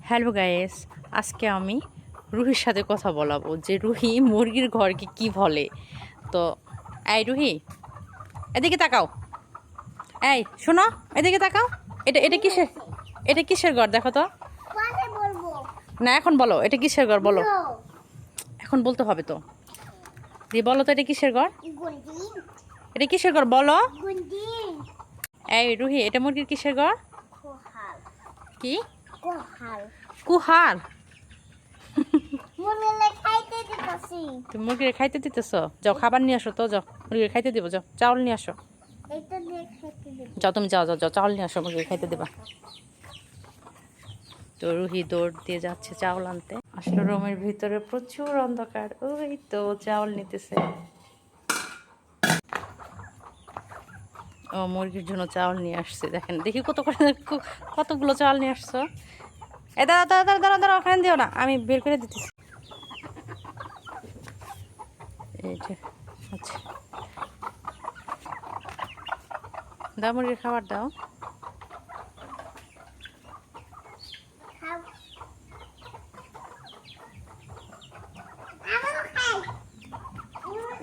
Hello guys, আজকে আমি রুহির সাথে কথা বলাবো যে রুহি মুরগির ঘরকে কি বলে। তো এই রুহি, এদিকে তাকাও। এই শোনো, এদিকে তাকাও। এটা এটা কিসের এটা কিসের ঘর দেখো তো। না এখন বলো এটা কিসের ঘর বলো। এখন বলতে হবে তো। দিয়ে বলো তো এটা কিসের ঘর। এটা কিসের ঘর বলো। এই রুহি, এটা মুরগির কিসের ঘর। কি কুহার। তুমি মুরগির খাইতে দিতেছ? যাও খাবার নিয়ে আসো তো, যাও মুরগির খাইতে দিব, যাও চাউল নিয়ে আসো। যাও তুমি যাও যাও যাও চাউল নিয়ে আসো, মুরগির খাইতে দিবা। তো রুহি দৌড় দিয়ে যাচ্ছে চাউল আনতে। আসলে রুমের ভিতরে প্রচুর অন্ধকার, ওই তো চাউল নিতেছে। ও মুরগির জন্য চাউল নিয়ে আসছে, দেখেন দেখি কতগুলো চাউল নিয়ে আসছো। এ দাঁড়া দাঁড়া দাঁড়া দাঁড়া দাঁড়া, ওখানে দিও না, আমি বের করে দিতেছি। এইটা আচ্ছা, দাও মুরগির খাবার দাও।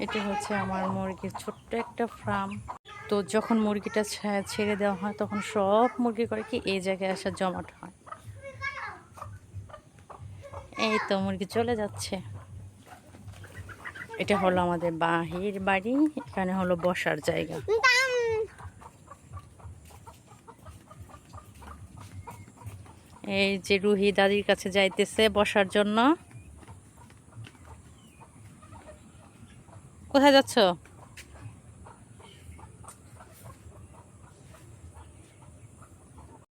এটা হচ্ছে আমার মুরগির ছোট্ট একটা ফার্ম। তো যখন মুরগিটা ছেড়ে দেওয়া হয় তখন সব মুরগি করে কি এই জায়গায় আসা জমাট হয়। এই তো মুরগি চলে যাচ্ছে। এটা হলো আমাদের বাহির বাড়ি, এখানে হলো বসার জায়গা। এই যে রুহি দাদির কাছে যাইতেছে বসার জন্য। কোথায় যাচ্ছ?